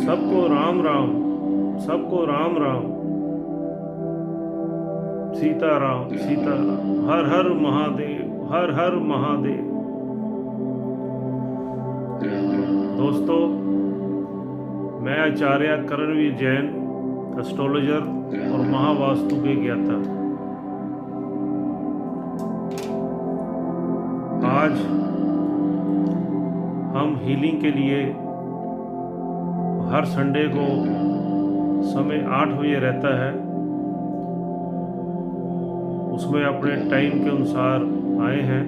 सबको राम राम, सबको राम राम, सीता राम सीता राम, हर हर महादेव, हर हर महादेव। दोस्तों, मैं आचार्य करणवीर जैन, एस्ट्रोलॉजर और महावास्तु के ज्ञाता। आज हम हीलिंग के लिए हर संडे को समय 8 बजे रहता है, उसमें अपने टाइम के अनुसार आए हैं।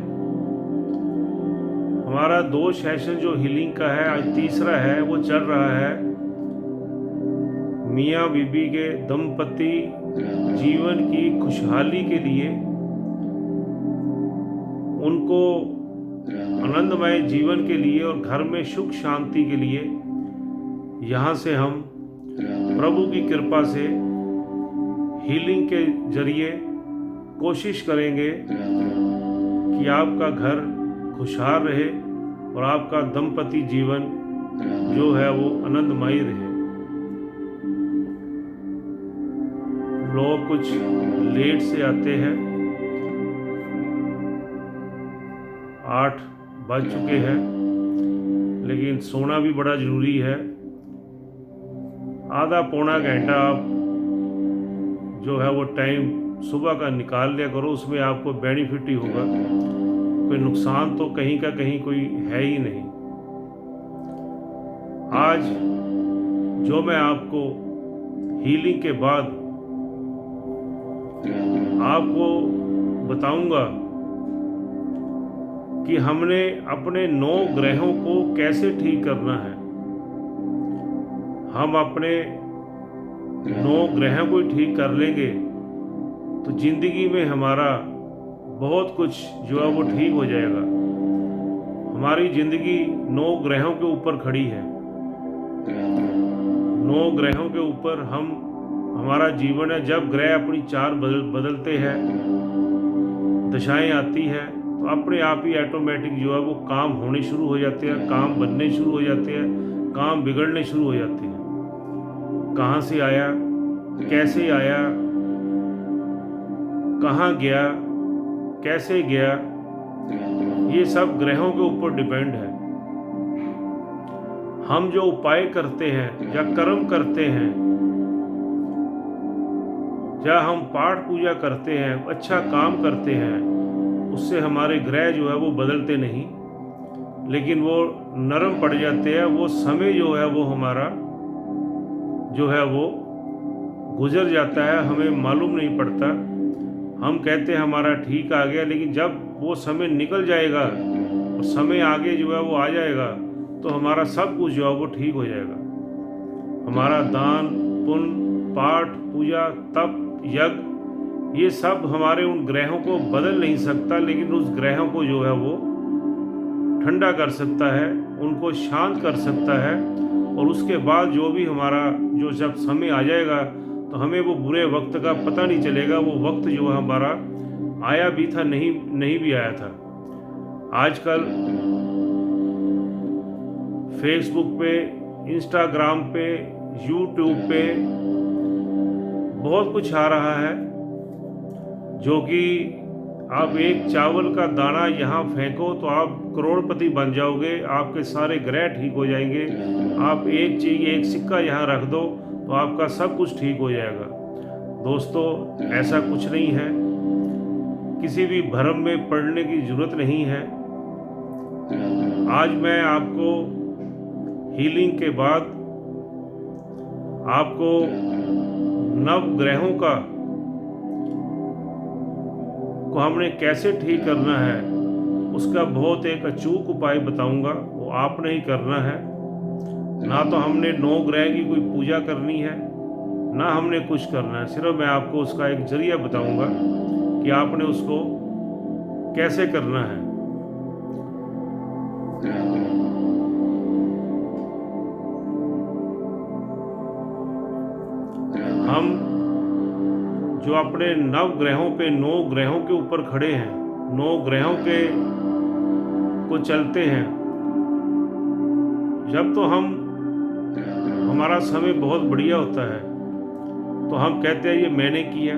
हमारा 2 सेशन जो हीलिंग का है, आज तीसरा है, वो चल रहा है मियाँ बीबी के दंपति जीवन की खुशहाली के लिए, उनको आनंदमय जीवन के लिए और घर में सुख शांति के लिए। यहाँ से हम प्रभु की कृपा से हीलिंग के जरिए कोशिश करेंगे कि आपका घर खुशहाल रहे और आपका दंपति जीवन जो है वो आनंदमय रहे। लोग कुछ लेट से आते हैं, 8 बज चुके हैं, लेकिन सोना भी बड़ा ज़रूरी है। आधा पौना घंटा आप जो है वो टाइम सुबह का निकाल लिया करो, उसमें आपको बेनिफिट ही होगा, कोई नुकसान तो कहीं का कहीं कोई है ही नहीं। आज जो मैं आपको हीलिंग के बाद आपको बताऊंगा कि हमने अपने 9 ग्रहों को कैसे ठीक करना है। हम अपने 9 ग्रहों को ठीक कर लेंगे तो जिंदगी में हमारा बहुत कुछ जो है वो ठीक हो जाएगा। हमारी जिंदगी 9 ग्रहों के ऊपर खड़ी है। 9 ग्रहों के ऊपर हमारा जीवन है। जब ग्रह अपनी चाल बदलते हैं, दशाएं आती हैं, तो अपने आप ही ऑटोमेटिक जो है वो काम होने शुरू हो जाते हैं, काम बनने शुरू हो जाते हैं, काम बिगड़ने शुरू हो जाते हैं। कहाँ से आया, कैसे आया, कहाँ गया, कैसे गया, ये सब ग्रहों के ऊपर डिपेंड है। हम जो उपाय करते हैं या कर्म करते हैं या हम पाठ पूजा करते हैं, अच्छा काम करते हैं, उससे हमारे ग्रह जो है वो बदलते नहीं, लेकिन वो नरम पड़ जाते हैं। वो समय जो है वो हमारा जो है वो गुजर जाता है, हमें मालूम नहीं पड़ता। हम कहते हैं हमारा ठीक आ गया, लेकिन जब वो समय निकल जाएगा और समय आगे जो है वो आ जाएगा तो हमारा सब कुछ जो है वो ठीक हो जाएगा। हमारा दान पुण्य, पाठ पूजा, तप, यज्ञ, ये सब हमारे उन ग्रहों को बदल नहीं सकता, लेकिन उस ग्रहों को जो है वो ठंडा कर सकता है, उनको शांत कर सकता है। और उसके बाद जो भी हमारा जो जब समय आ जाएगा तो हमें वो बुरे वक्त का पता नहीं चलेगा। वो वक्त जो है हमारा आया भी था, नहीं भी आया था। आजकल फेसबुक पे, इंस्टाग्राम पे, यूट्यूब पे बहुत कुछ आ रहा है, जो कि आप एक चावल का दाना यहाँ फेंको तो आप करोड़पति बन जाओगे, आपके सारे ग्रह ठीक हो जाएंगे। आप एक चीज़, एक सिक्का यहाँ रख दो तो आपका सब कुछ ठीक हो जाएगा। दोस्तों, ऐसा कुछ नहीं है, किसी भी भ्रम में पड़ने की जरूरत नहीं है। आज मैं आपको हीलिंग के बाद आपको 9 ग्रहों का को हमने कैसे ठीक करना है, उसका बहुत एक अचूक उपाय बताऊंगा। वो आपने ही करना है। ना तो हमने 9 ग्रह की कोई पूजा करनी है, ना हमने कुछ करना है। सिर्फ मैं आपको उसका एक जरिया बताऊंगा कि आपने उसको कैसे करना है। हम जो अपने 9 ग्रहों पे 9 ग्रहों के ऊपर खड़े हैं, 9 ग्रहों के को चलते हैं, जब तो हम हमारा समय बहुत बढ़िया होता है, तो हम कहते हैं ये मैंने किया,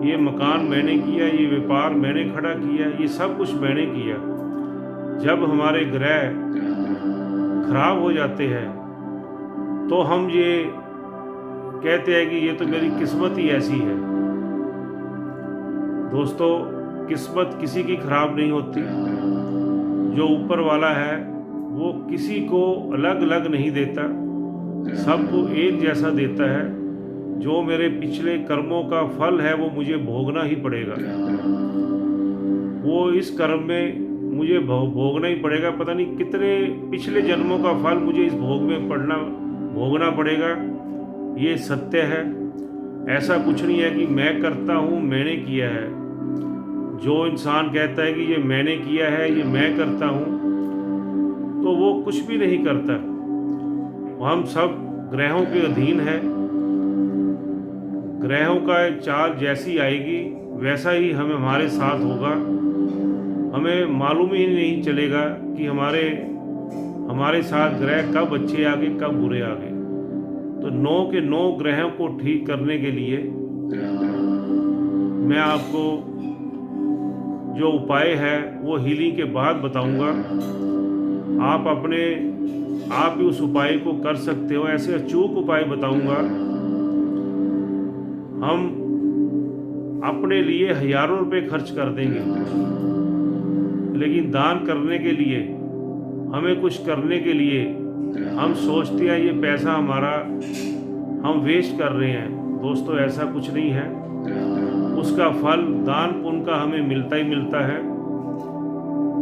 ये मकान मैंने किया, ये व्यापार मैंने खड़ा किया, ये सब कुछ मैंने किया। जब हमारे ग्रह खराब हो जाते हैं तो हम ये कहते हैं कि ये तो मेरी किस्मत ही ऐसी है। दोस्तों, किस्मत किसी की खराब नहीं होती। जो ऊपर वाला है वो किसी को अलग अलग नहीं देता, सबको एक जैसा देता है। जो मेरे पिछले कर्मों का फल है वो मुझे भोगना ही पड़ेगा। वो इस कर्म में मुझे भोगना ही पड़ेगा। पता नहीं कितने पिछले जन्मों का फल मुझे इस भोग में भोगना पड़ेगा। ये सत्य है। ऐसा कुछ नहीं है कि मैं करता हूँ, मैंने किया है। जो इंसान कहता है कि ये मैंने किया है, ये मैं करता हूँ, तो वो कुछ भी नहीं करता। हम सब ग्रहों के अधीन है। ग्रहों का चाल जैसी आएगी वैसा ही हमारे साथ होगा। हमें मालूम ही नहीं चलेगा कि हमारे साथ ग्रह कब अच्छे आ गए, कब बुरे आ गए। तो 9 के 9 ग्रहों को ठीक करने के लिए मैं आपको जो उपाय है वो हीलिंग के बाद बताऊंगा। आप भी उस उपाय को कर सकते हो। ऐसे अचूक उपाय बताऊंगा। हम अपने लिए हजारों रुपए खर्च कर देंगे, लेकिन दान करने के लिए, हमें कुछ करने के लिए हम सोचते हैं ये पैसा हमारा हम वेस्ट कर रहे हैं। दोस्तों, ऐसा कुछ नहीं है। उसका फल दान पुण्य का हमें मिलता ही मिलता है।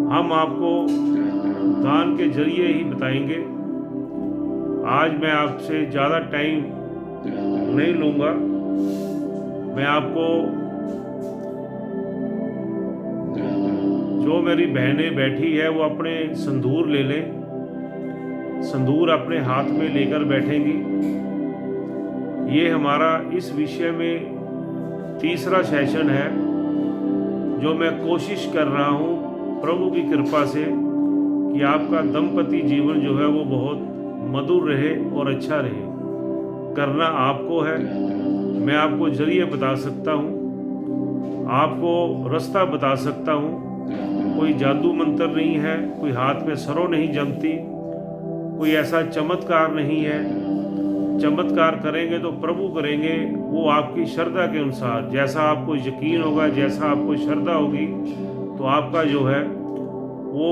हम आपको दान के जरिए ही बताएंगे। आज मैं आपसे ज़्यादा टाइम नहीं लूँगा। मैं आपको, जो मेरी बहनें बैठी है वो अपने संदूर ले लें। संदूर अपने हाथ में लेकर बैठेंगी। ये हमारा इस विषय में तीसरा सेशन है, जो मैं कोशिश कर रहा हूँ प्रभु की कृपा से कि आपका दाम्पत्य जीवन जो है वो बहुत मधुर रहे और अच्छा रहे। करना आपको है। मैं आपको जरिए बता सकता हूँ, आपको रास्ता बता सकता हूँ। कोई जादू मंत्र नहीं है, कोई हाथ में सरों नहीं जमती, कोई ऐसा चमत्कार नहीं है। चमत्कार करेंगे तो प्रभु करेंगे, वो आपकी श्रद्धा के अनुसार। जैसा आपको यकीन होगा, जैसा आपको श्रद्धा होगी, तो आपका जो है वो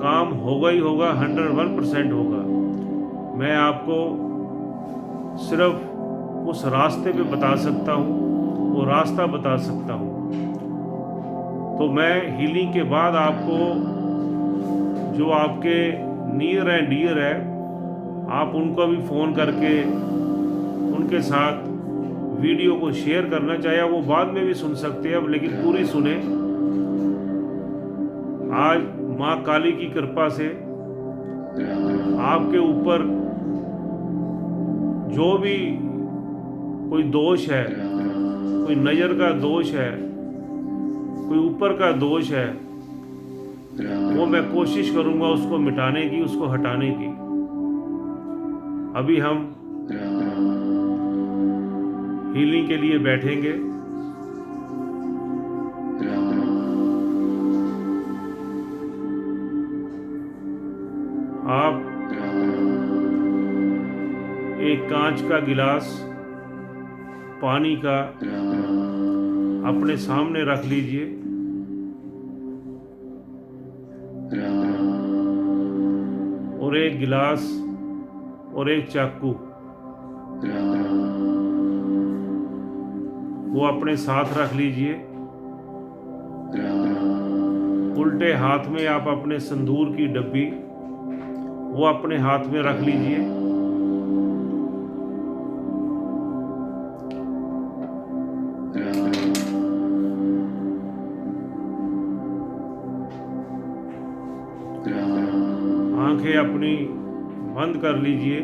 काम होगा ही होगा, 101% होगा। मैं आपको सिर्फ उस रास्ते पे बता सकता हूँ, वो रास्ता बता सकता हूँ। तो मैं हीलिंग के बाद आपको, जो आपके नियर एंड डियर है, आप उनको भी फ़ोन करके उनके साथ वीडियो को शेयर करना चाहिए। वो बाद में भी सुन सकते हैं, अब लेकिन पूरी सुने। आज माँ काली की कृपा से आपके ऊपर जो भी कोई दोष है, कोई नज़र का दोष है, कोई ऊपर का दोष है, वो मैं कोशिश करूंगा उसको मिटाने की, उसको हटाने की। अभी हम हीलिंग के लिए बैठेंगे। आप एक कांच का गिलास पानी का अपने सामने रख लीजिए और एक गिलास और एक चाकू वो अपने साथ रख लीजिए। उल्टे हाथ में आप अपने संदूर की डब्बी वो अपने हाथ में रख लीजिए। आंखें अपनी बंद कर लीजिए।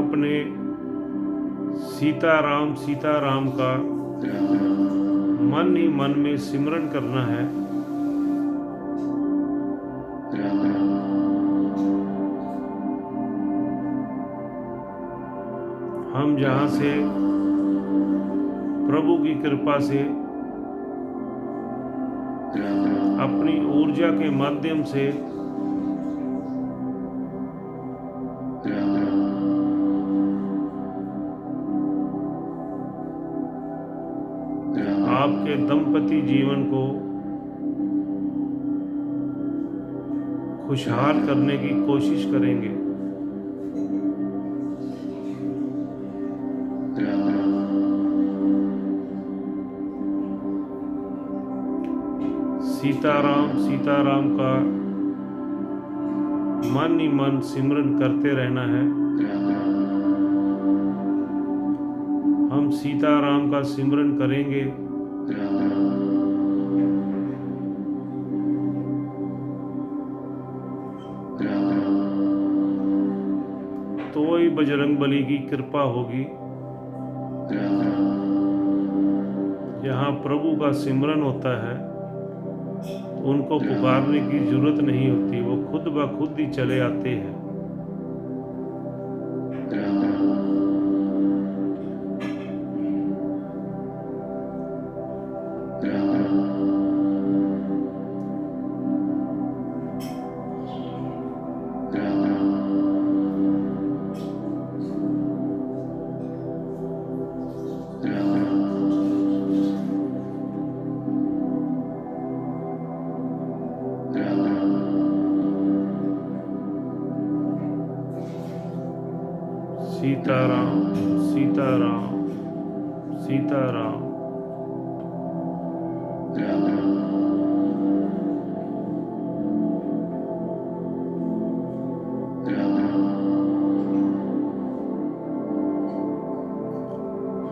आपने सीताराम सीताराम का मन ही मन में सिमरन करना है। हम जहां से प्रभु की कृपा से अपनी ऊर्जा के माध्यम से आपके दंपति जीवन को खुशहाल करने की कोशिश करेंगे। सीताराम सीताराम का मन ही मन सिमरन करते रहना है। हम सीताराम का सिमरन करेंगे तो ही बजरंगबली की कृपा होगी। जहाँ प्रभु का सिमरन होता है उनको पुकारने की जरूरत नहीं होती, वो खुद ब खुद ही चले आते हैं। सीताराम सीताराम सीताराम।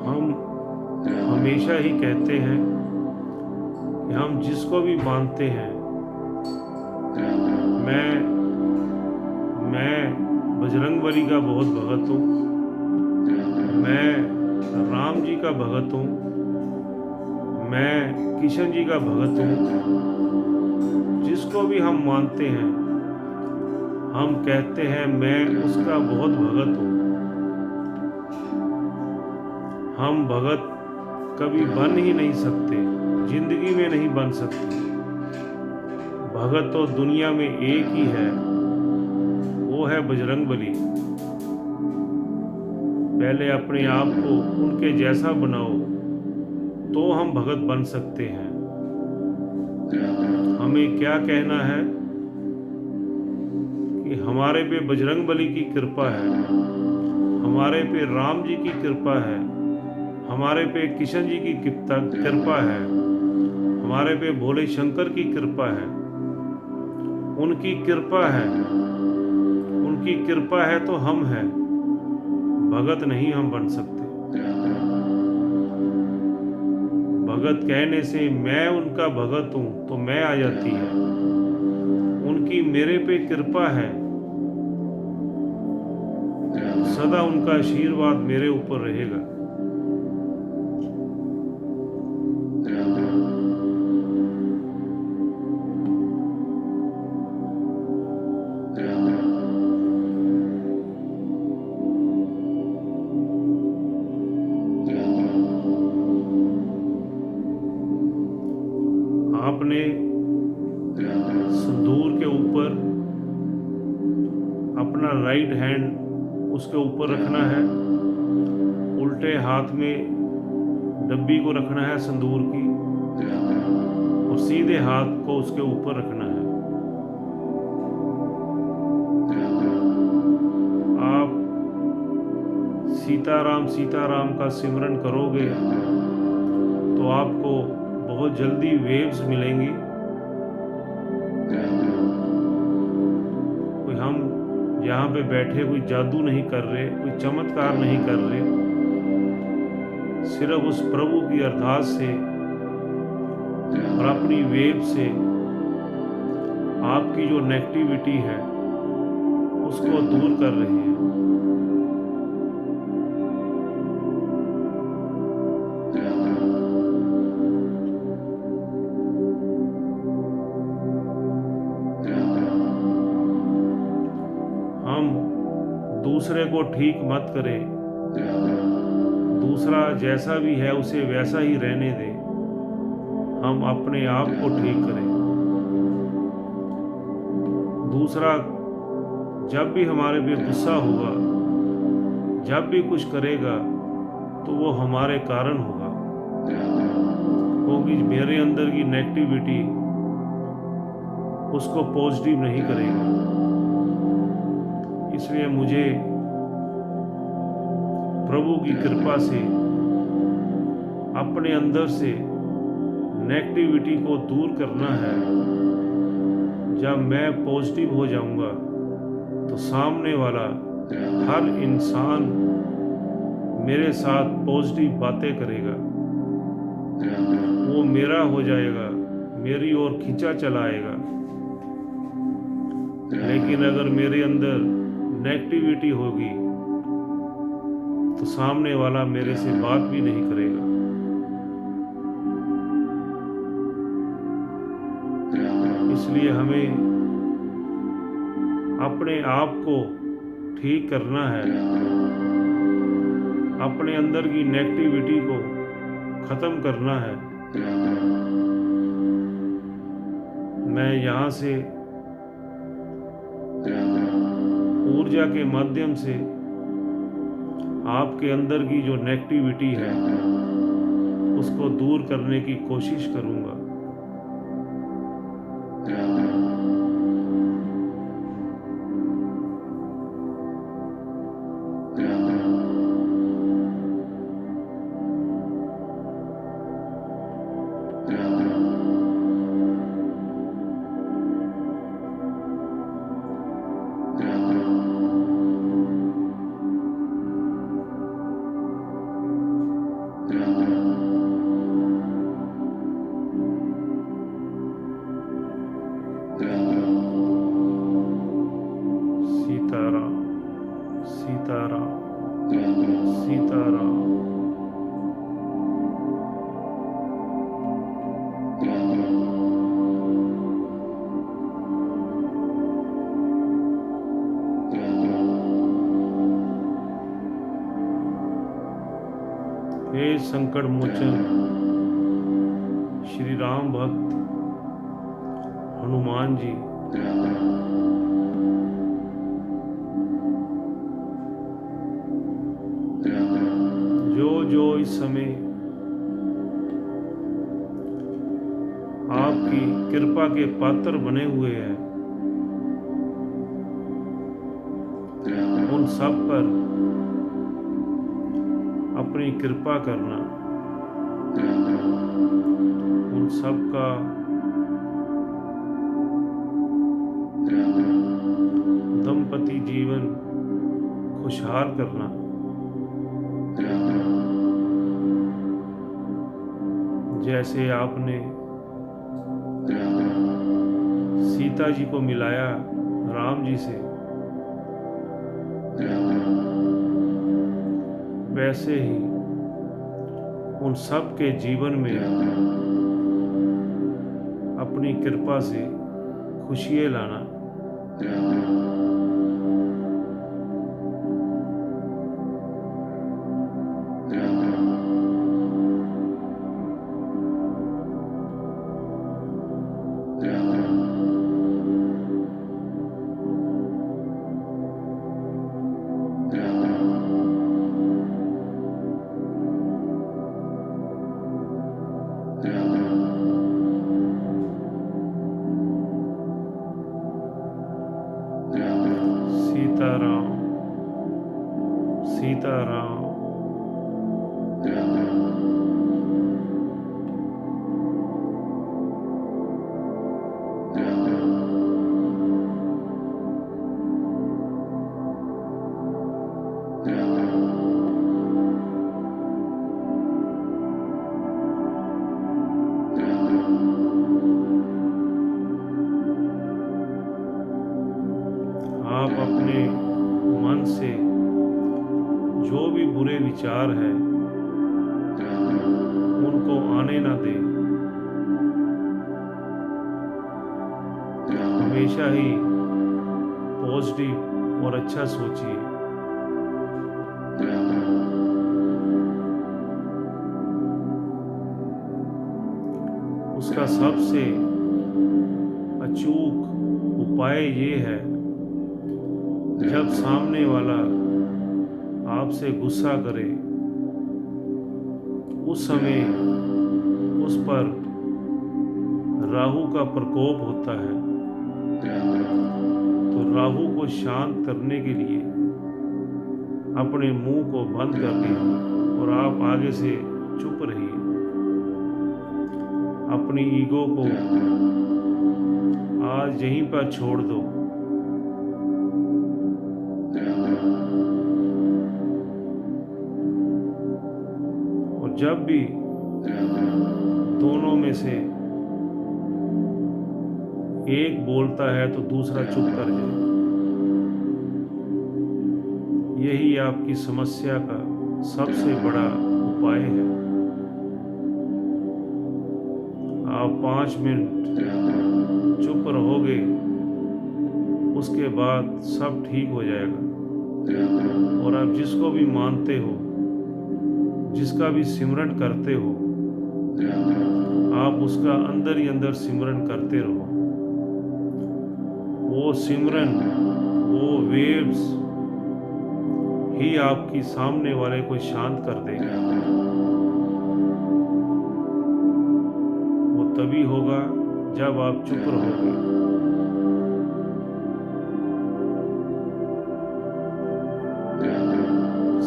हम हमेशा ही कहते हैं कि हम जिसको भी मानते हैं, मैं बजरंगबली का बहुत भगत हूँ, मैं राम जी का भगत हूँ, मैं किशन जी का भगत हूँ। जिसको भी हम मानते हैं हम कहते हैं मैं उसका बहुत भगत हूँ। हम भगत कभी बन ही नहीं सकते, जिंदगी में नहीं बन सकते। भगत तो दुनिया में एक ही है, वो है बजरंगबली। पहले अपने आप को उनके जैसा बनाओ तो हम भगत बन सकते हैं। हमें क्या कहना है कि हमारे पे बजरंगबली की कृपा है, हमारे पे राम जी की कृपा है, हमारे पे किशन जी की कृपा है, हमारे पे भोले शंकर की कृपा है। उनकी कृपा है, उनकी कृपा है तो हम हैं। भगत नहीं हम बन सकते। भगत कहने से मैं उनका भगत हूं तो मैं आ जाती है। उनकी मेरे पे कृपा है, सदा उनका आशीर्वाद मेरे ऊपर रहेगा। आपने संदूर के ऊपर अपना राइट हैंड उसके ऊपर रखना है, उल्टे हाथ में डब्बी को रखना है संदूर की, और सीधे हाथ को उसके ऊपर रखना है। आप सीताराम सीताराम का सिमरन करोगे तो आपको बहुत जल्दी वेव्स मिलेंगी। कोई हम यहाँ पे बैठे कोई जादू नहीं कर रहे, कोई चमत्कार नहीं कर रहे, सिर्फ उस प्रभु की अरदास से और अपनी वेव से आपकी जो नेगेटिविटी है उसको दूर कर रहे हैं। दूसरे को ठीक मत करे, दूसरा जैसा भी है उसे वैसा ही रहने दे, हम अपने आप को ठीक करें। दूसरा जब भी हमारे पे गुस्सा होगा, जब भी कुछ करेगा, तो वो हमारे कारण होगा, क्योंकि मेरे अंदर की नेगेटिविटी उसको पॉजिटिव नहीं करेगा। इसलिए मुझे प्रभु की कृपा से अपने अंदर से नेगेटिविटी को दूर करना है। जब मैं पॉजिटिव हो जाऊंगा तो सामने वाला हर इंसान मेरे साथ पॉजिटिव बातें करेगा, वो मेरा हो जाएगा, मेरी ओर खींचा चलाएगा। लेकिन अगर मेरे अंदर नेगेटिविटी होगी तो सामने वाला मेरे से बात भी नहीं करेगा। इसलिए हमें अपने आप को ठीक करना है, अपने अंदर की नेगेटिविटी को खत्म करना है। मैं यहाँ से ऊर्जा के माध्यम से आपके अंदर की जो नेगेटिविटी है उसको दूर करने की कोशिश करूँगा। सीताराम, सीताराम, सीताराम। हे संकट मोचन श्री राम भक्त हनुमान जी, जो इस समय आपकी कृपा के पात्र बने हुए हैं, उन सब पर अपनी कृपा करना, उन सब का दंपति जीवन खुशहाल करना। जैसे आपने सीता जी को मिलाया राम जी से, वैसे ही उन सब के जीवन में अपनी कृपा से खुशियाँ लाना। सीताराम, सीताराम। आप अपने मन से जो भी बुरे विचार हैं उनको आने ना दें। हमेशा ही पॉजिटिव और अच्छा सोचिए। इसका सबसे अचूक उपाय ये है, जब सामने वाला आपसे गुस्सा करे उस समय उस पर राहु का प्रकोप होता है, तो राहु को शांत करने के लिए अपने मुंह को बंद कर लीजिए और आप आगे से चुप रहिए। अपनी ईगो को आज यहीं पर छोड़ दो। और जब भी दोनों में से एक बोलता है तो दूसरा चुप कर जाए। यही आपकी समस्या का सबसे बड़ा उपाय है। आप 5 मिनट चुप रहोगे, उसके बाद सब ठीक हो जाएगा। और आप जिसको भी मानते हो, जिसका भी सिमरन करते हो, आप उसका अंदर ही अंदर सिमरन करते रहो। वो सिमरन, वो वेव्स ही आपकी सामने वाले को शांत कर देगा। वो तभी होगा जब आप चुप रहोगे।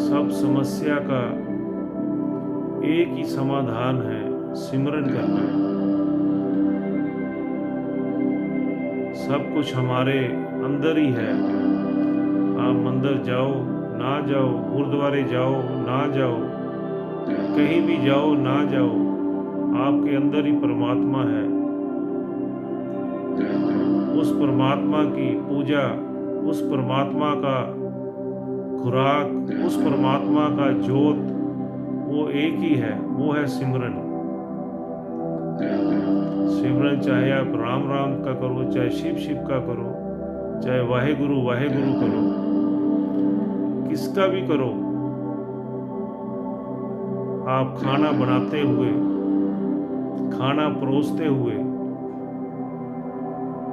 सब समस्या का एक ही समाधान है, सिमरन करना। सब कुछ हमारे अंदर ही है। आप मंदिर जाओ ना जाओ, गुरुद्वारे जाओ ना जाओ, कहीं भी जाओ ना जाओ, आपके अंदर ही परमात्मा है। उस परमात्मा की पूजा, उस परमात्मा का खुराक, उस परमात्मा का जोत, वो एक ही है, वो है सिमरन। सिमरन चाहे आप राम राम का करो, चाहे शिव शिव का करो, चाहे वाहेगुरु वाहेगुरु करो, किसका भी करो। आप खाना बनाते हुए, खाना परोसते हुए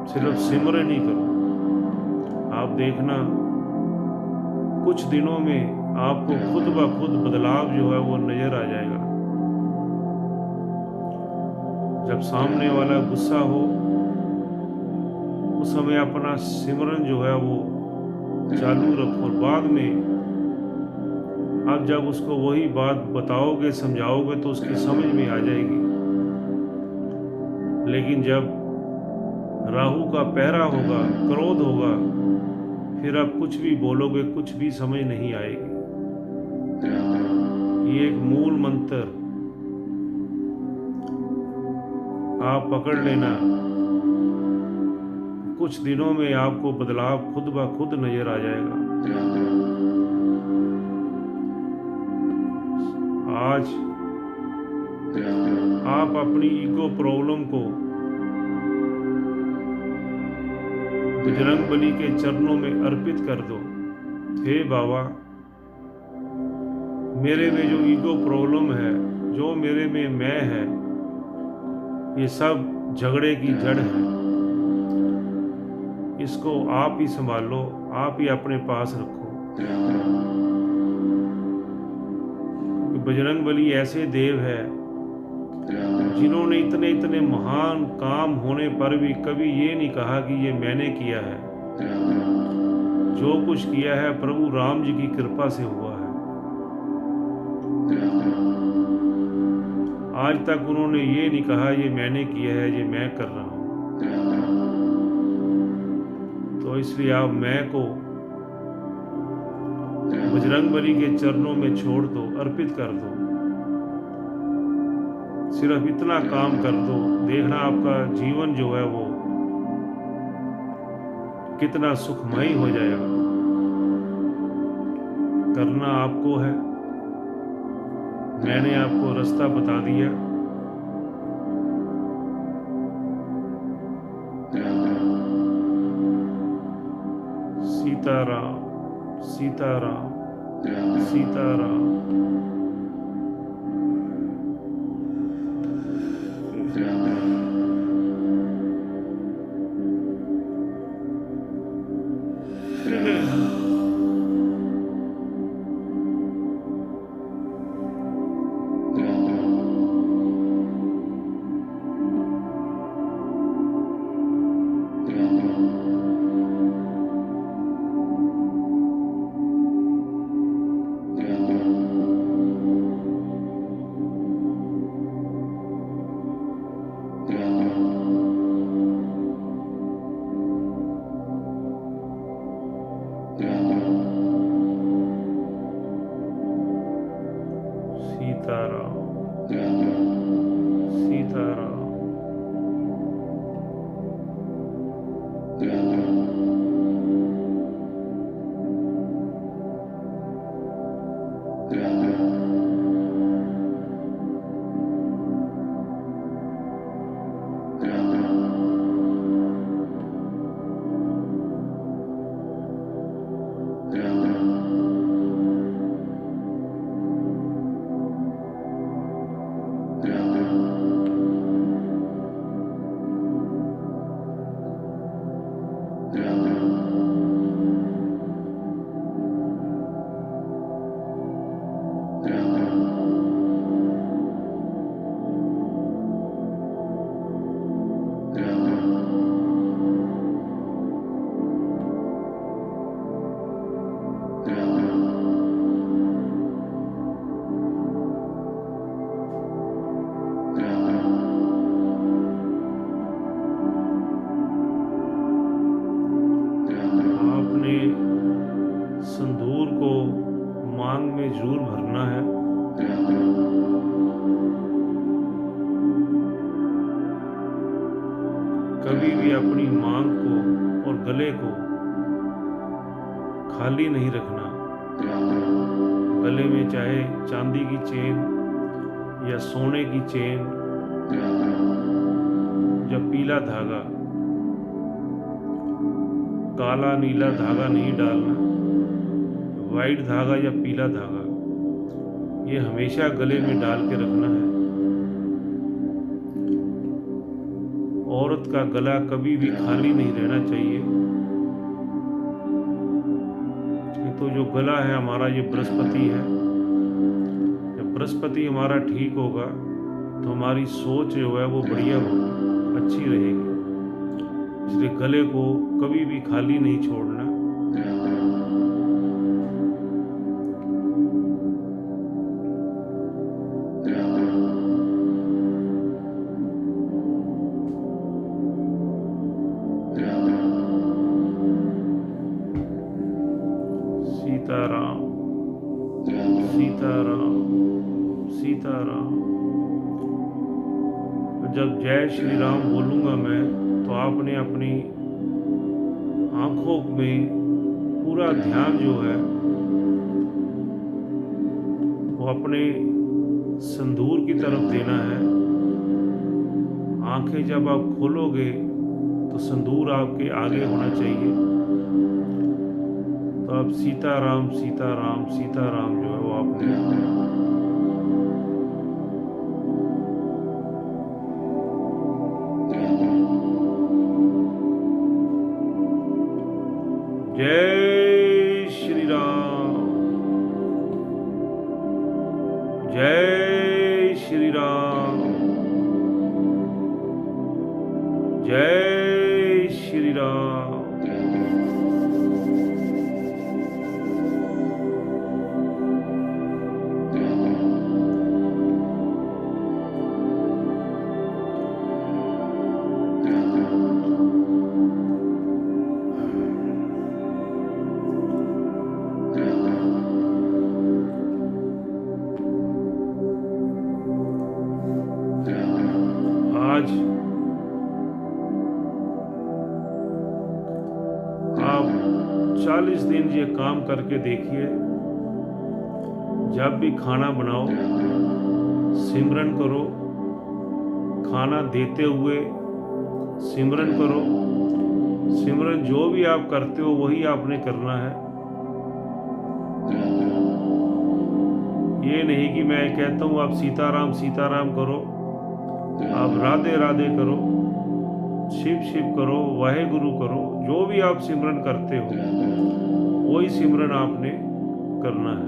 सिर्फ सिमरन ही करो। आप देखना कुछ दिनों में आपको खुद ब खुद बदलाव जो है वो नजर आ जाएगा। जब सामने वाला गुस्सा हो, उस समय अपना सिमरन जो है वो चालू रखो। और बाद में आप जब उसको वही बात बताओगे, समझाओगे, तो उसकी समझ में आ जाएगी। लेकिन जब राहु का पहरा होगा, क्रोध होगा, फिर आप कुछ भी बोलोगे, कुछ भी समझ नहीं आएगी। ये एक मूल मंत्र आप पकड़ लेना। कुछ दिनों में आपको बदलाव खुद ब खुद नजर आ जाएगा। आज आप अपनी ईगो प्रॉब्लम को बजरंगबली के चरणों में अर्पित कर दो। हे बाबा, मेरे में जो ईगो प्रॉब्लम है, जो मेरे में मैं है, ये सब झगड़े की जड़ है। इसको आप ही संभालो, आप ही अपने पास रखो। बजरंगबली ऐसे देव है जिन्होंने इतने इतने महान काम होने पर भी कभी ये नहीं कहा कि ये मैंने किया है। जो कुछ किया है प्रभु राम जी की कृपा से हुआ है। आज तक उन्होंने ये नहीं कहा ये मैंने किया है, ये मैं कर रहा हूं। तो इसलिए आप मैं को बजरंगबली के चरणों में छोड़ दो, अर्पित कर दो। सिर्फ इतना काम कर दो, देखना आपका जीवन जो है वो कितना सुखमय हो जाएगा। करना आपको है, मैंने आपको रास्ता बता दिया। सीताराम सीताराम सीताराम। सीताराम सीताराम। आपने संदूर को मांग में जरूर भरना है। कभी भी अपनी मांग को और गले को खाली नहीं रखना। गले में चाहे चांदी की चेन या सोने की चेन या पीला धागा, काला नीला धागा नहीं डालना। वाइट धागा या पीला धागा ये हमेशा गले में डाल के रखना है। औरत का गला कभी भी खाली नहीं रहना चाहिए। ये तो जो गला है हमारा, ये बृहस्पति है। जब बृहस्पति हमारा ठीक होगा तो हमारी सोच जो है वो बढ़िया होगी, अच्छी रहेगी। इसलिए गले को कभी भी खाली नहीं छोड़ना। सीताराम सीताराम सीताराम। जब जय श्री राम बोलूँगा मैं तो आपने अपनी आंखों में पूरा ध्यान जो है वो अपने संदूर की तरफ देना है। आंखें जब आप खोलोगे तो संदूर आपके आगे होना चाहिए। तो अब सीताराम सीताराम सीताराम जो है वो आपने जय श्री राम जय श्री राम जय श्री राम। आज आप 40 दिन ये काम करके देखिए। जब भी खाना बनाओ सिमरन करो, खाना देते हुए सिमरन करो। सिमरन जो भी आप करते हो वही आपने करना है। ये नहीं कि मैं कहता हूँ आप सीताराम सीताराम करो, आप राधे राधे करो, शिव शिव करो, वाहेगुरु करो। जो भी आप सिमरन करते हो वही सिमरन आपने करना है।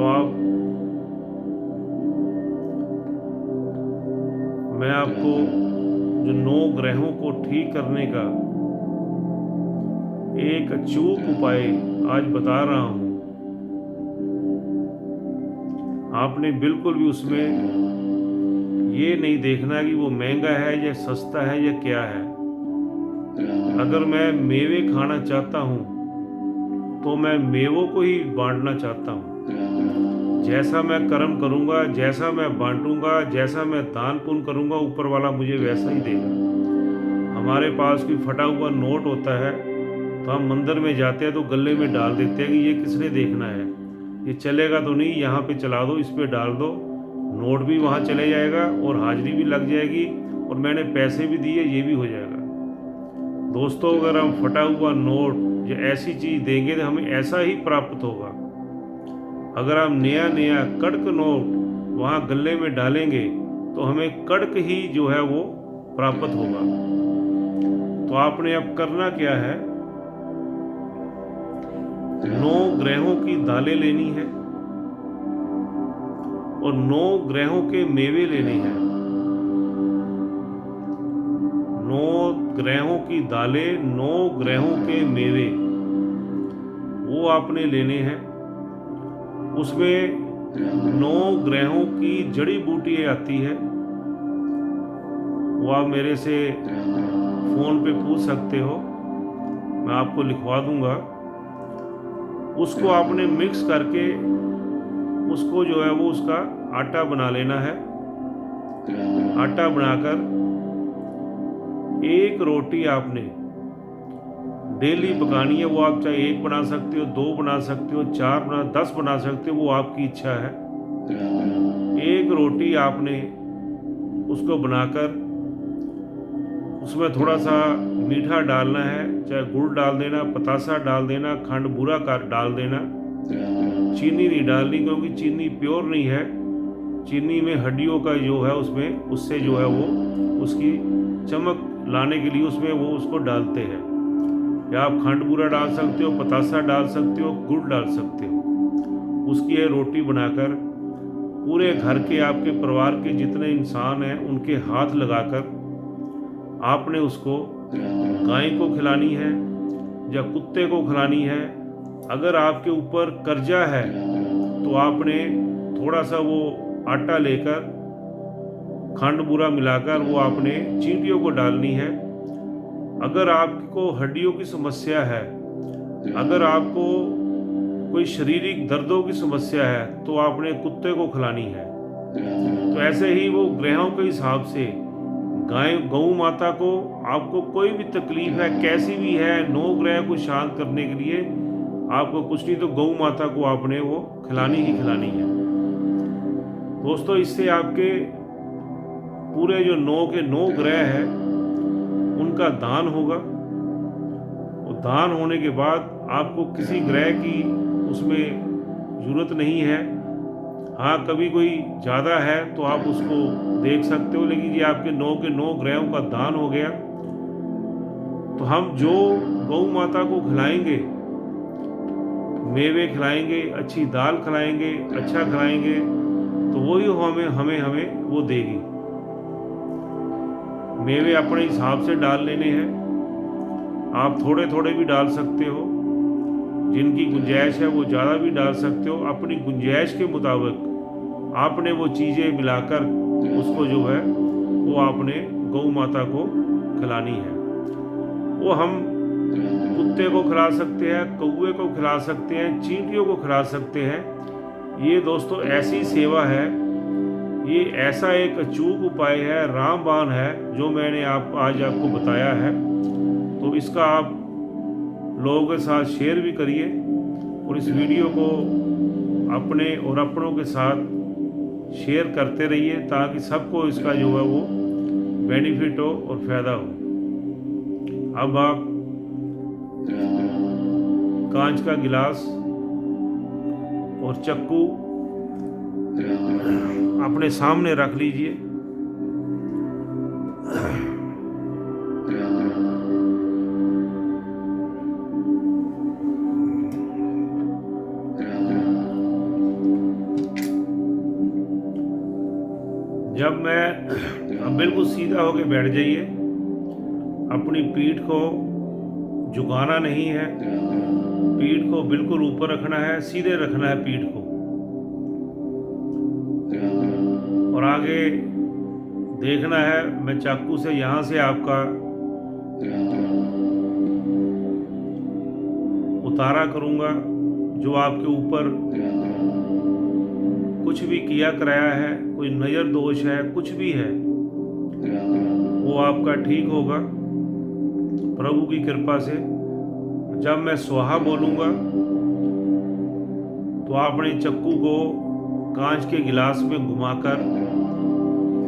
अब मैं आपको जो 9 ग्रहों को ठीक करने का एक अचूक उपाय आज बता रहा हूं। आपने बिल्कुल भी उसमें ये नहीं देखना कि वो महंगा है या सस्ता है या क्या है। अगर मैं मेवे खाना चाहता हूँ तो मैं मेवों को ही बांटना चाहता हूँ। जैसा मैं कर्म करूँगा, जैसा मैं बांटूंगा, जैसा मैं दान पुण्य करूँगा, ऊपर वाला मुझे वैसा ही देगा। हमारे पास कोई फटा हुआ नोट होता है तो हम मंदिर में जाते हैं तो गले में डाल देते हैं कि ये किसने देखना है, ये चलेगा तो नहीं, यहाँ पे चला दो, इस पे डाल दो, नोट भी वहाँ चले जाएगा और हाजिरी भी लग जाएगी और मैंने पैसे भी दिए, ये भी हो जाएगा। दोस्तों, अगर हम फटा हुआ नोट या ऐसी चीज़ देंगे तो हमें ऐसा ही प्राप्त होगा। अगर हम नया नया कड़क नोट वहाँ गले में डालेंगे तो हमें कड़क ही जो है वो प्राप्त होगा। तो आपने अब करना क्या है, 9 ग्रहों की दालें लेनी है और 9 ग्रहों के मेवे लेने हैं। 9 ग्रहों की दालें, 9 ग्रहों के मेवे, वो आपने लेने हैं। उसमें 9 ग्रहों की जड़ी बूटियाँ आती है, वो आप मेरे से फ़ोन पे पूछ सकते हो, मैं आपको लिखवा दूंगा। उसको आपने मिक्स करके उसको जो है वो उसका आटा बना लेना है। आटा बनाकर एक रोटी आपने डेली पकानी है। वो आप चाहे 1 बना सकते हो, 2 बना सकते हो, 4 बना, 10 बना सकते हो, वो आपकी इच्छा है। एक रोटी आपने उसको बनाकर उसमें थोड़ा सा मीठा डालना है, चाहे गुड़ डाल देना, पतासा डाल देना, खंड बूरा कर डाल देना। चीनी नहीं डालनी क्योंकि चीनी प्योर नहीं है। चीनी में हड्डियों का जो है उसमें, उससे जो है वो उसकी चमक लाने के लिए उसमें वो उसको डालते हैं। या आप खंड बूरा डाल सकते हो, पतासा डाल सकते हो, गुड़ डाल सकते हो। उसकी ये रोटी बनाकर पूरे घर के, आपके परिवार के जितने इंसान हैं उनके हाथ लगाकर आपने उसको गाय को खिलानी है या कुत्ते को खिलानी है। अगर आपके ऊपर कर्जा है तो आपने थोड़ा सा वो आटा लेकर खंड बूरा मिलाकर वो आपने चींटियों को डालनी है। अगर आपको हड्डियों की समस्या है, अगर आपको कोई शारीरिक दर्दों की समस्या है तो आपने कुत्ते को खिलानी है। तो ऐसे ही वो ग्रहों के हिसाब से गाय, गौ माता को, आपको कोई भी तकलीफ है कैसी भी है, 9 ग्रह को शांत करने के लिए आपको कुछ नहीं तो गौ माता को आपने वो खिलानी ही खिलानी है। दोस्तों, इससे आपके पूरे जो 9 के 9 ग्रह हैं उनका दान होगा। और दान होने के बाद आपको किसी ग्रह की उसमें ज़रूरत नहीं है। हाँ, कभी कोई ज़्यादा है तो आप उसको देख सकते हो, लेकिन ये आपके 9 के 9 ग्रहों का दान हो गया। तो हम जो गौ माता को खिलाएंगे, मेवे खिलाएंगे, अच्छी दाल खिलाएंगे, अच्छा खिलाएंगे, तो वही हमें वो देगी। मेवे अपने हिसाब से डाल लेने हैं। आप थोड़े थोड़े भी डाल सकते हो, जिनकी गुंजाइश है वो ज़्यादा भी डाल सकते हो। अपनी गुंजाइश के मुताबिक आपने वो चीज़ें मिलाकर उसको जो है वो आपने गौ माता को खिलानी है। वो हम कुत्ते को खिला सकते हैं, कौवे को खिला सकते हैं, चींटियों को खिला सकते हैं। ये दोस्तों ऐसी सेवा है, ये ऐसा एक अचूक उपाय है, रामबाण है, जो मैंने आज आपको बताया है। तो इसका आप लोगों के साथ शेयर भी करिए और इस वीडियो को अपने और अपनों के साथ शेयर करते रहिए ताकि सबको इसका जो है वो बेनिफिट हो और फ़ायदा हो। अब आप कांच का गिलास और चक्कू अपने सामने रख लीजिए। जब मैं अब बिल्कुल सीधा होके बैठ जाइए, अपनी पीठ को झुकाना नहीं है, पीठ को बिल्कुल ऊपर रखना है, सीधे रखना है पीठ को। और आगे देखना है, मैं चाकू से यहाँ से आपका उतारा करूँगा। जो आपके ऊपर कुछ भी किया कराया है, कोई नज़र दोष है, कुछ भी है, वो आपका ठीक होगा प्रभु की कृपा से। जब मैं स्वाहा बोलूँगा तो आपने चक्कू को कांच के गिलास में घुमाकर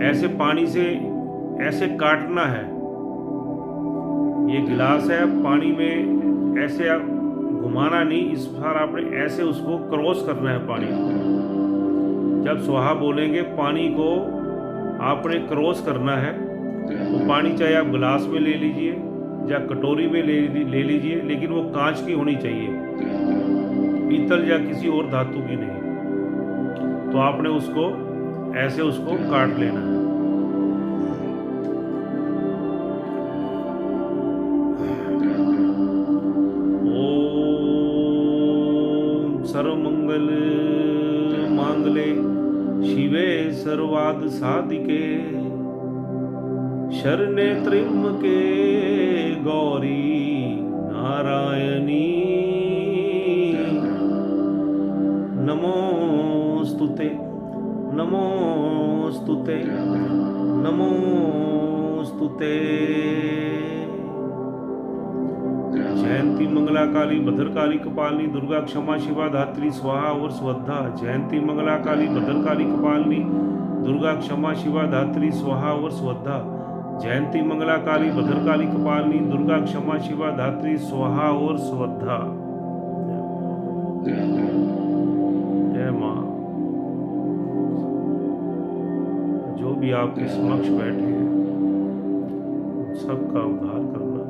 ऐसे पानी से ऐसे काटना है। ये गिलास है, पानी में ऐसे आप घुमाना नहीं, इस बार आपने ऐसे उसको क्रॉस करना है पानी को। जब स्वाहा बोलेंगे पानी को आपने क्रॉस करना है। वो पानी चाहे आप गिलास में ले लीजिए या कटोरी में ले लीजिए, लेकिन वो कांच की होनी चाहिए, पीतल या किसी और धातु की नहीं। तो आपने उसको ऐसे उसको काट लेना है। ओम सर्वमंगल मांगले शिवे सर्वाद साधिके शरणे त्र्यंबके गौरी नारायणी नमोस्तुते नमोस्तुते नमोस्तुते। जयंती मंगला काली भद्रकाली कपालिनी दुर्गा क्षमा शिवा धात्री स्वाहा और स्वधा। जयंती मंगला काली भद्रकाली कपालिनी दुर्गा क्षमा शिवा धात्री स्वाहा और स्वधा। जयंती मंगला काली भद्रकाली कपालिनी दुर्गा क्षमा शिवा धात्री स्वाहा और स्वधा। जय मां। जो भी आपके समक्ष बैठे हैं सबका उद्धार करना।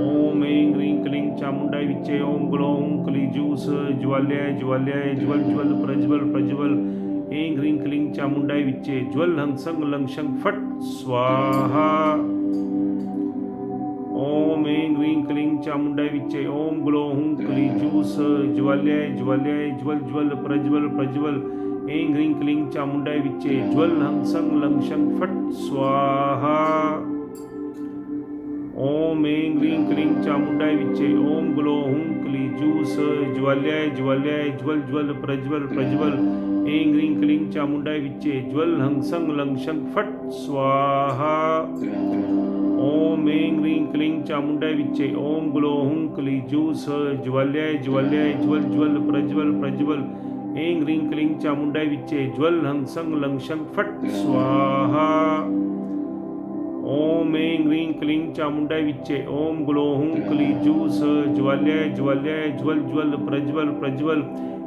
ओम ऐं ह्रीं क्लीं चामुंडाई विच्चे ओम ग्लौं क्लीजूस ज्वाल्याय ज्वाल्याय ज्वल ज्वल प्रज्वल प्रज्वल। ऐं ह्रीं क्लीं चामुंडाई विच्चे ज्वल हंग संग लंग शंग फट स्वाहा। ओम ऐं ह्रीं क्लीं चामुंडाई विच्चे ओम ग्लौं क्लीजूस ज्वाल्याय ज्वाल्याय ज्वल ज्वल प्रज्वल प्रज्वल। ऐं ह्रीं क्लीं चामुंडाई विच्चे ज्वल हंग संग लंग शंग फट स्वाहा। ओम ऐं ह्रीं क्लीं चामुंडाई विच्चे ओम ग्लौं क्लीजूस ज्वाल्याय ज्वाल्याय ज्वल ज्वल प्रज्वल प्रज्वल। ऐं ह्रीं क्लीं चामुंडाई विच्चे ज्वल हंग संग लंग शंग फट स्वाहा। ओम ऐं ह्रीं क्लीं चामुंडाई विच्चे ओम ग्लौं क्लीजूस ज्वाल्याय ज्वाल्याय ज्वल ज्वल प्रज्वल प्रज्वल। ऐं ह्रीं क्लीं चामुंडाई विच्चे ज्वल हंग संग लंग शंग फट स्वाहा। ओम ऐं ह्रीं क्लीं चामुंडाई विच्चे ओम ग्लौं क्लीजूस ज्वाल्याय ज्वाल्याय ज्वल ज्वल प्रज्वल प्रज्वल।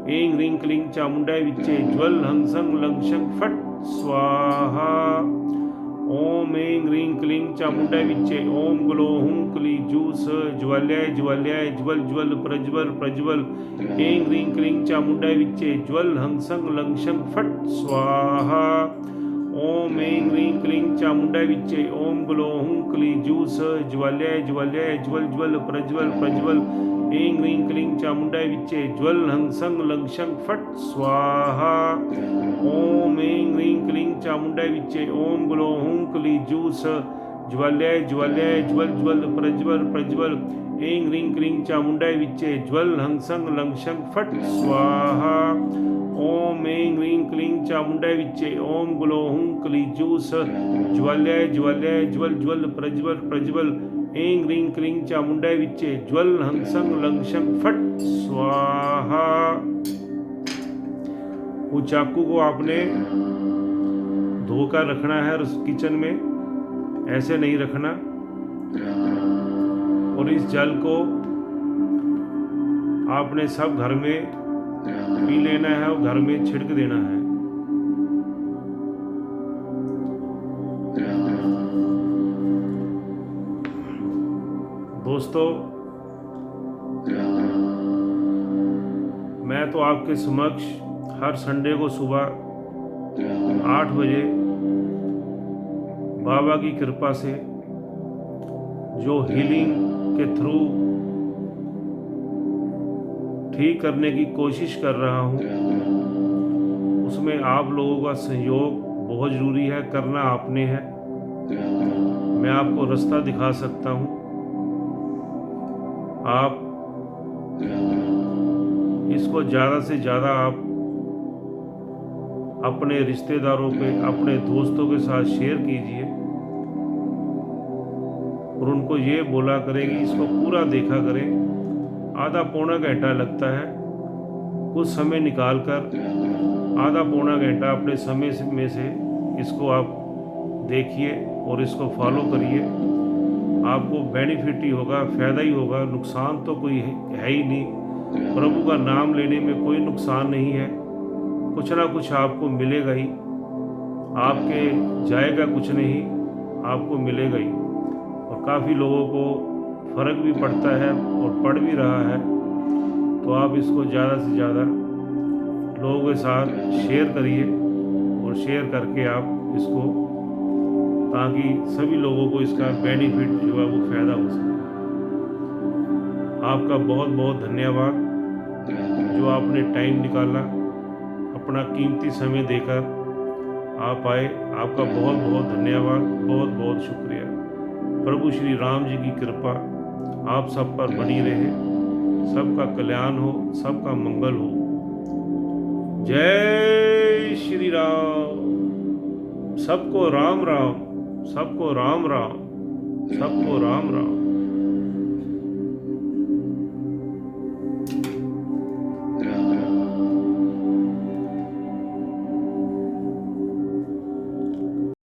ऐं ह्रीं क्लीं चामुंडाई विच्चे ज्वल हंग संग लंग शंग फट स्वाहा। ओम ऐं ह्रीं क्लीं चामुंडाई विच्चे ओम ग्लौं क्लीजूस ज्वाल्याय ज्वाल्याय ज्वल ज्वल प्रज्वल प्रज्वल। ऐं ह्रीं क्लीं चामुंडाई विच्चे ज्वल हंग संग लंग शंग फट स्वाहा। ओम ऐं ह्रीं क्लीं चामुंडाई विच्चे ओम ग्लौं क्लीजूस ज्वाल्याय ज्वाल्याय ज्वल ज्वल प्रज्वल प्रज्वल। ऐं ह्रीं क्लीं चामुंडाई विच्चे ज्वल हंग संग लंग शंग फट स्वाहा। ओम ऐं ह्रीं क्लीं चामुंडाई विच्चे ओम ग्लौं क्लीजूस ज्वाल्याय ज्वाल्याय ज्वल ज्वल प्रज्वल प्रज्वल। ऐं ह्रीं क्लीं चामुंडाई विच्चे ज्वल हंग संग लंग शंग फट स्वाहा। ओम ऐं ह्रीं क्लीं चामुंडाई विच्चे ओम ग्लौं क्लीजूस ज्वाल्याय ज्वाल्याय ज्वल ज्वल प्रज्वल प्रज्वल। ऐं ह्रीं क्लीं चामुंडाई विच्चे ज्वल हंग संग लंग शंग फट स्वाहा। वो चाकू को आपने धोकर रखना है किचन में, ऐसे नहीं रखना। और इस जल को आपने सब घर में पी लेना है और घर में छिड़क देना है। दोस्तों, मैं तो आपके समक्ष हर संडे को सुबह 8 बजे बाबा की कृपा से जो हीलिंग के थ्रू ठीक करने की कोशिश कर रहा हूँ, उसमें आप लोगों का सहयोग बहुत ज़रूरी है। करना आपने है। मैं आपको रास्ता दिखा सकता हूँ, आप इसको ज़्यादा से ज़्यादा आप अपने रिश्तेदारों पे, अपने दोस्तों के साथ शेयर कीजिए और उनको ये बोला करें कि इसको पूरा देखा करें। आधा पौना घंटा लगता है, कुछ समय निकाल कर आधा पौना घंटा अपने समय में से इसको आप देखिए और इसको फॉलो करिए। आपको बेनिफिट ही होगा, फ़ायदा ही होगा, नुकसान तो कोई है ही नहीं। प्रभु का नाम लेने में कोई नुकसान नहीं है, कुछ ना कुछ आपको मिलेगा ही, आपके जाएगा कुछ नहीं, आपको मिलेगा ही। और काफ़ी लोगों को फ़र्क भी पड़ता है और पड़ भी रहा है। तो आप इसको ज़्यादा से ज़्यादा लोगों के साथ शेयर करिए और शेयर करके आप इसको, ताकि सभी लोगों को इसका बेनिफिट जो है वो फ़ायदा हो सके। आपका बहुत बहुत धन्यवाद जो आपने टाइम निकाला, अपना कीमती समय देकर आप आए। आपका बहुत बहुत धन्यवाद, बहुत बहुत शुक्रिया। प्रभु श्री राम जी की कृपा आप सब पर बनी रहे, सबका कल्याण हो, सबका मंगल हो। जय श्री राम। सबको राम राम, सबको राम राम, सबको राम राम।